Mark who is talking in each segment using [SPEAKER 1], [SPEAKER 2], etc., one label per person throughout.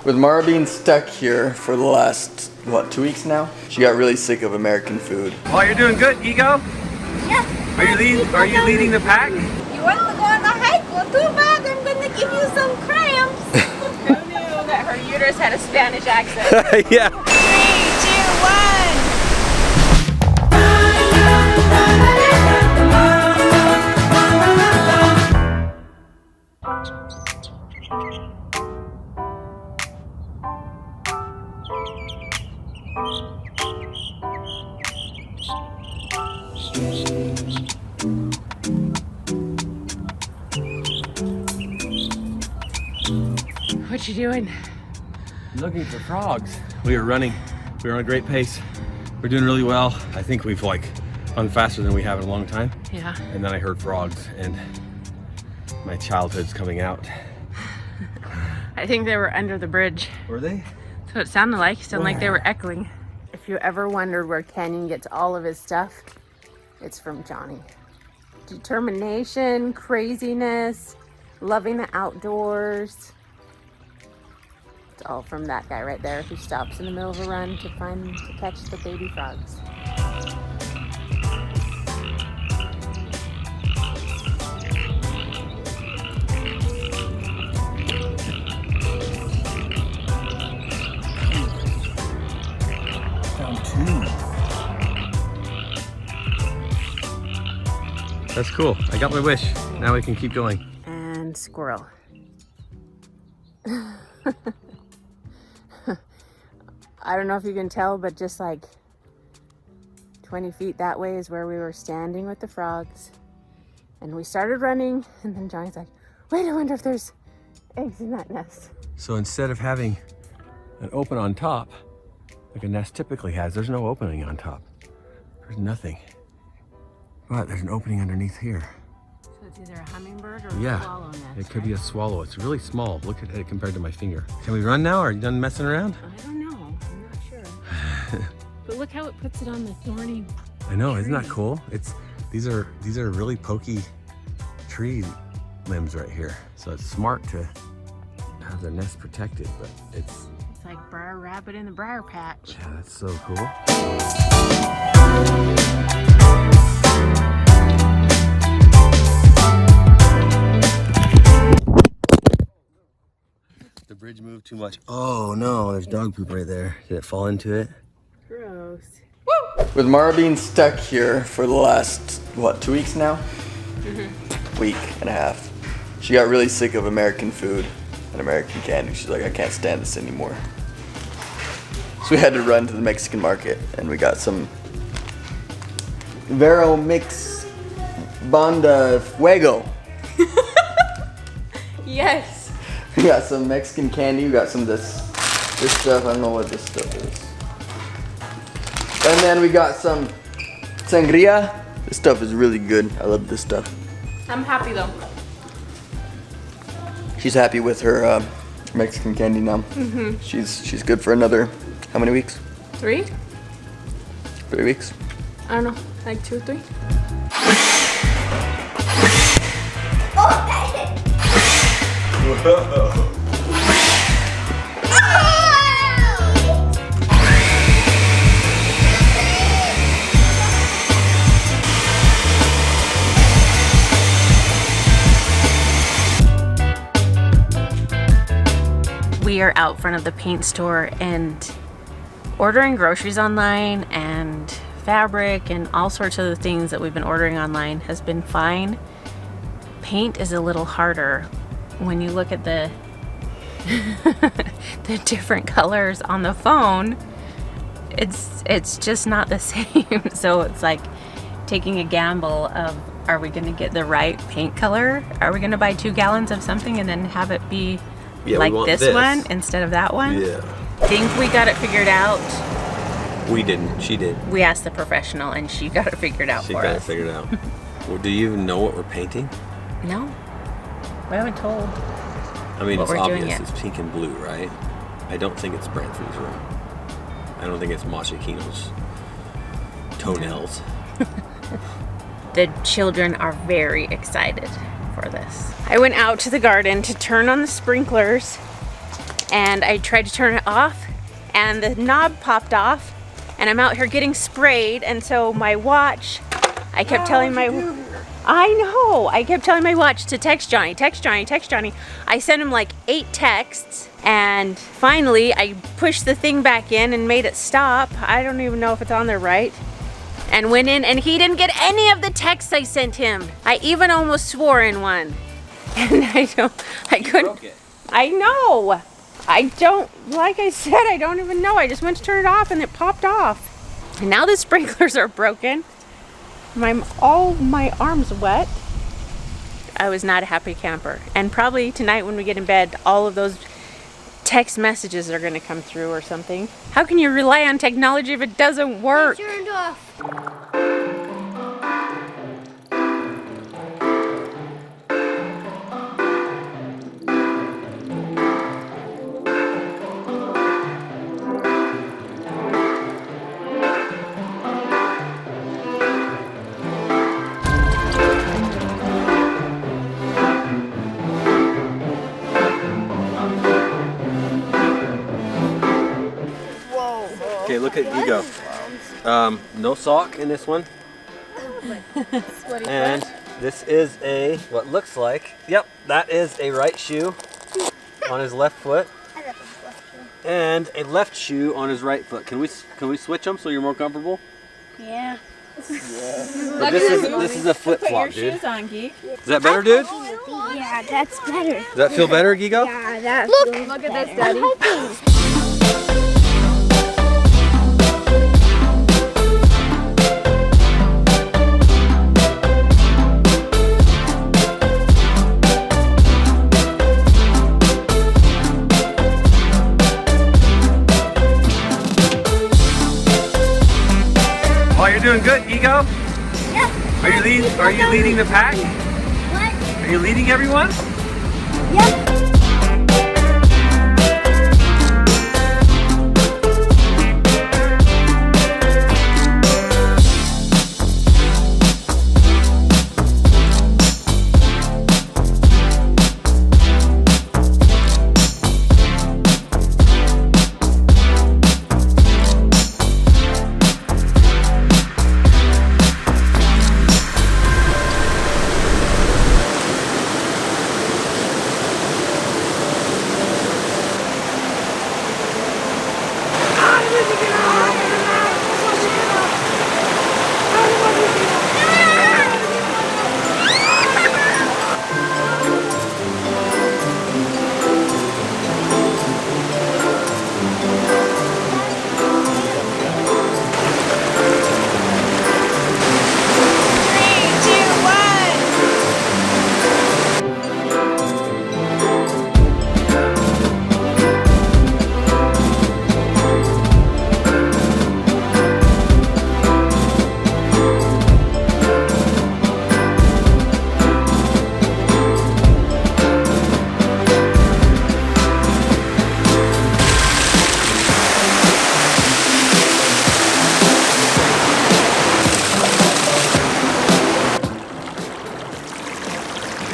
[SPEAKER 1] With Mara being stuck here for the last, what, 2 weeks now? She got really sick of American food.
[SPEAKER 2] Oh, you're doing good, Ego?
[SPEAKER 3] Yes.
[SPEAKER 2] Are you leading the pack?
[SPEAKER 3] You want to go on a hike? Well, too bad. I'm going to give you some cramps. Who knew that her uterus had a Spanish accent?
[SPEAKER 2] Yeah.
[SPEAKER 3] 3, 2, 1.
[SPEAKER 4] What you doing?
[SPEAKER 2] Looking for frogs. We were running. We were on a great pace. We're doing really well. I think we've like run faster than we have in a long time.
[SPEAKER 4] Yeah.
[SPEAKER 2] And then I heard frogs and my childhood's coming out.
[SPEAKER 4] I think they were under the bridge.
[SPEAKER 2] Were they?
[SPEAKER 4] That's what it sounded like. It sounded like they were echoing. If you ever wondered where Canyon gets all of his stuff, it's from Johnny. Determination, craziness, loving the outdoors. It's all from that guy right there who stops in the middle of a run to catch the baby frogs.
[SPEAKER 2] Found 2. That's cool. I got my wish. Now we can keep going.
[SPEAKER 4] And squirrel. I don't know if you can tell, but just like 20 feet that way is where we were standing with the frogs. And we started running, and then Johnny's like, wait, I wonder if there's eggs in that nest.
[SPEAKER 2] So instead of having an open on top, like a nest typically has, there's no opening on top. There's nothing. But there's an opening underneath here.
[SPEAKER 4] So it's either a hummingbird or a swallow nest.
[SPEAKER 2] It could be a swallow. It's really small. Look at it compared to my finger. Can we run now? Are you done messing around?
[SPEAKER 4] I don't know. I'm not sure. But look how it puts it on the thorny.
[SPEAKER 2] I know, isn't that cool? These are really pokey tree limbs right here. So it's smart to have their nest protected, but it's
[SPEAKER 4] like Briar Rabbit in the briar patch.
[SPEAKER 2] Yeah, that's so cool. The bridge moved too much. Oh no, there's dog poop right there. Did it fall into it?
[SPEAKER 4] Gross.
[SPEAKER 1] With Mara being stuck here for the last, what, 2 weeks now? Week and a half. She got really sick of American food and American candy. She's like, I can't stand this anymore. So we had to run to the Mexican market and we got some Vero Mix Banda Fuego.
[SPEAKER 4] Yes.
[SPEAKER 1] We got some Mexican candy. We got some of this stuff. I don't know what this stuff is. And then we got some sangria. This stuff is really good. I love this stuff.
[SPEAKER 4] I'm happy though.
[SPEAKER 1] She's happy with her Mexican candy now. She's good for another, how many weeks?
[SPEAKER 4] 3?
[SPEAKER 1] 3 weeks.
[SPEAKER 4] I don't know, like 2 or 3.
[SPEAKER 1] Whoa.
[SPEAKER 4] We are out front of the paint store and ordering groceries online and fabric and all sorts of the things that we've been ordering online has been fine. Paint is a little harder when you look at the the different colors on the phone. It's just not the same. So it's like taking a gamble of, are we gonna get the right paint color? Are we gonna buy 2 gallons of something and then have it be like this one instead of that one?
[SPEAKER 2] Yeah.
[SPEAKER 4] Think we got it figured out.
[SPEAKER 2] We didn't. She did.
[SPEAKER 4] We asked the professional and she got it figured out
[SPEAKER 2] She
[SPEAKER 4] for
[SPEAKER 2] got it
[SPEAKER 4] us.
[SPEAKER 2] figured out. Well, do you even know what we're painting?
[SPEAKER 4] No, we haven't told.
[SPEAKER 2] I mean,
[SPEAKER 4] what
[SPEAKER 2] it's
[SPEAKER 4] we're doing
[SPEAKER 2] obvious.
[SPEAKER 4] yet.
[SPEAKER 2] It's pink and blue, right? I don't think it's Branford's room. I don't think it's Machikino's toenails.
[SPEAKER 4] The children are very excited for this. I went out to the garden to turn on the sprinklers and I tried to turn it off and the knob popped off and I'm out here getting sprayed, and so my watch, I kept telling my, I know, I kept telling my watch to text Johnny, text Johnny, text Johnny. I sent him like 8 texts, and finally I pushed the thing back in and made it stop. I don't even know if it's on there right. And went in and he didn't get any of the texts I sent him. I even almost swore in one. And I couldn't. I know. I don't, like I said, I don't even know. I just went to turn it off and it popped off. And now the sprinklers are broken. All my arms wet. I was not a happy camper. And probably tonight when we get in bed, all of those text messages are gonna come through or something. How can you rely on technology if it doesn't work?
[SPEAKER 3] It turned off.
[SPEAKER 2] Okay, look at Ego. No sock in this one. And this is a, what looks like, yep, that is a right shoe on his left foot. And a left shoe on his right foot. Can we switch them so you're more comfortable?
[SPEAKER 3] Yeah.
[SPEAKER 2] But this is a flip flop, dude.
[SPEAKER 4] Shoes on, Geek.
[SPEAKER 2] Is that better, dude?
[SPEAKER 3] Yeah, that's better.
[SPEAKER 2] Does that feel better, Gigo?
[SPEAKER 3] Yeah, that
[SPEAKER 4] Look at this, Daddy.
[SPEAKER 2] Oh, you're doing good, Ego.
[SPEAKER 3] Yeah.
[SPEAKER 2] Are you leading the pack?
[SPEAKER 3] What?
[SPEAKER 2] Are you leading everyone?
[SPEAKER 3] Yep.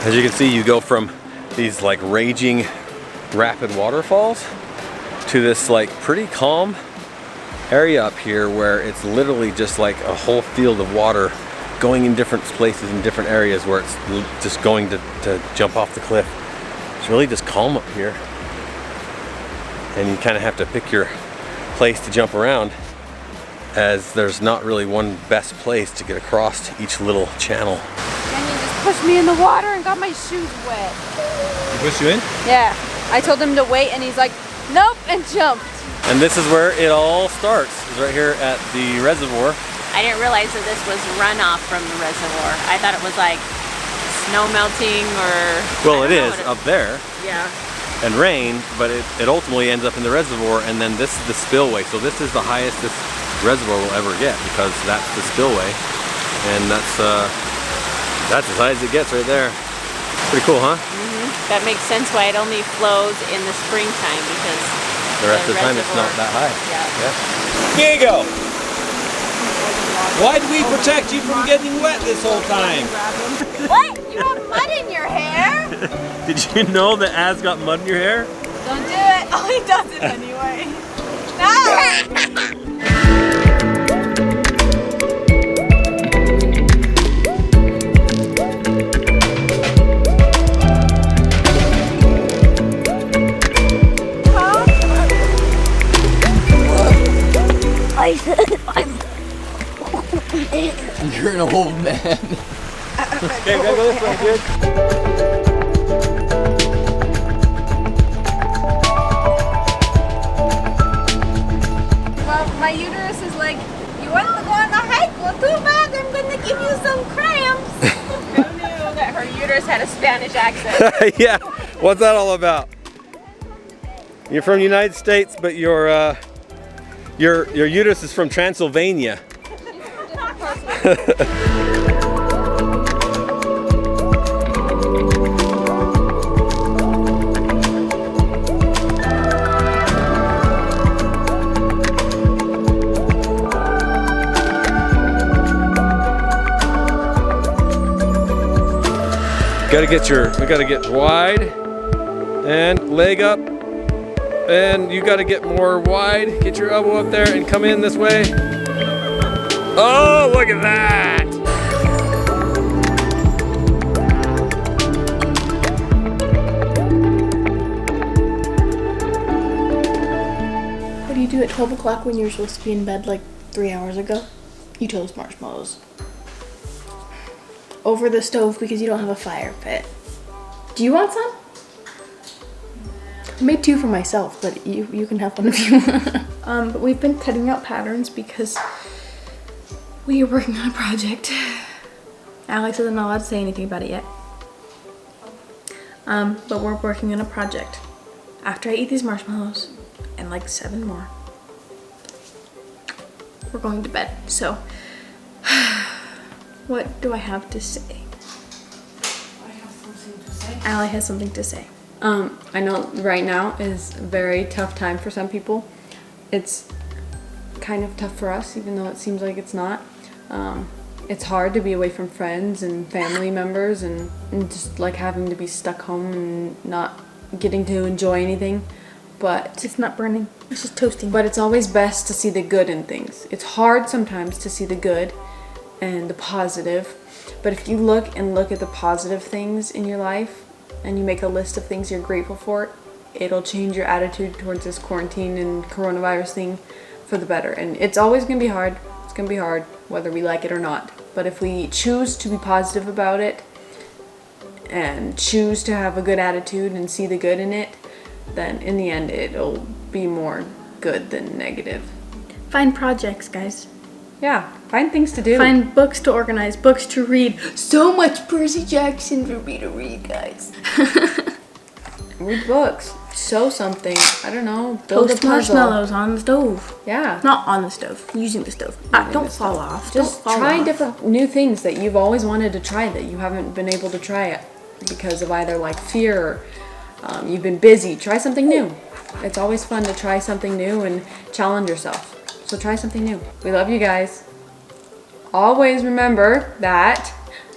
[SPEAKER 2] As you can see, you go from these like raging rapid waterfalls to this like pretty calm area up here where it's literally just like a whole field of water going in different places in different areas where it's just going to jump off the cliff. It's really just calm up here. And you kind of have to pick your place to jump around, as there's not really one best place to get across each little channel.
[SPEAKER 3] And he just pushed me in the water and got my shoes wet.
[SPEAKER 2] He pushed you in?
[SPEAKER 3] Yeah. I told him to wait and he's like, nope, and jumped.
[SPEAKER 2] And this is where it all starts, is right here at the reservoir.
[SPEAKER 4] I didn't realize that this was runoff from the reservoir. I thought it was like snow melting or...
[SPEAKER 2] Well, it is up there.
[SPEAKER 4] Yeah.
[SPEAKER 2] And rain, but it ultimately ends up in the reservoir, and then this is the spillway. So this is the highest this reservoir will ever get, because that's the spillway. And that's as high as it gets right there. Pretty cool, huh?
[SPEAKER 4] Mm-hmm. That makes sense why it only flows in the springtime, because
[SPEAKER 2] the rest of the time it's not that high.
[SPEAKER 4] Yeah.
[SPEAKER 5] Diego, why did we protect you from getting wet this whole time?
[SPEAKER 3] What? You have mud in your hair?
[SPEAKER 2] Did you know that Az got mud in your hair?
[SPEAKER 3] Don't do it. Oh, he does it anyway. No!
[SPEAKER 1] You're an old man.
[SPEAKER 2] Okay, we gotta go this way, dude.
[SPEAKER 3] Well, my uterus is like, you want to go on a hike? Well, too bad. I'm going to give you some cramps. Who knew that her uterus had a Spanish accent?
[SPEAKER 2] Yeah, what's that all about? You're from the United States, but your uterus is from Transylvania. We gotta get wide and leg up, and you gotta get more wide. Get your elbow up there and come in this way. Oh, look at that!
[SPEAKER 6] What do you do at 12 o'clock when you're supposed to be in bed like 3 hours ago? You toast marshmallows. Over the stove because you don't have a fire pit. Do you want some? I made 2 for myself, but you can have one if you want. But we've been cutting out patterns because we are working on a project. Alex says I'm not allowed to say anything about it yet. But we're working on a project. After I eat these marshmallows and like 7 more, we're going to bed. So, what do I have to say?
[SPEAKER 7] I have something to say.
[SPEAKER 6] Allie has something to say.
[SPEAKER 7] I know right now is a very tough time for some people. It's kind of tough for us, even though it seems like it's not. It's hard to be away from friends and family members and just like having to be stuck home and not getting to enjoy anything. But
[SPEAKER 6] It's not burning. It's just toasting.
[SPEAKER 7] it's always best to see the good in things. It's hard sometimes to see the good and the positive. But if you look at the positive things in your life and you make a list of things you're grateful for, it'll change your attitude towards this quarantine and coronavirus thing for the better. And it's always going to be hard. It's going to be hard whether we like it or not. But if we choose to be positive about it and choose to have a good attitude and see the good in it, then in the end it'll be more good than negative.
[SPEAKER 6] Find projects, guys.
[SPEAKER 7] Yeah, find things to do.
[SPEAKER 6] Find books to organize, books to read. So much Percy Jackson for me to read, guys.
[SPEAKER 7] Read books. Sew something. I don't know. Build
[SPEAKER 6] Toast
[SPEAKER 7] a puzzle.
[SPEAKER 6] marshmallows on the stove.
[SPEAKER 7] Yeah.
[SPEAKER 6] Not on the stove, using the stove. Don't fall off.
[SPEAKER 7] Just
[SPEAKER 6] Don't fall
[SPEAKER 7] try
[SPEAKER 6] off.
[SPEAKER 7] different new things that you've always wanted to try that you haven't been able to try it because of either like fear or you've been busy. Try something new. It's always fun to try something new and challenge yourself. So try something new. We love you guys. Always remember that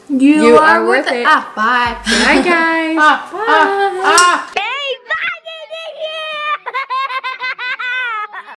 [SPEAKER 6] You
[SPEAKER 7] are
[SPEAKER 6] worth
[SPEAKER 7] worth it.
[SPEAKER 6] Bye.
[SPEAKER 7] Good night, guys.
[SPEAKER 6] Bye.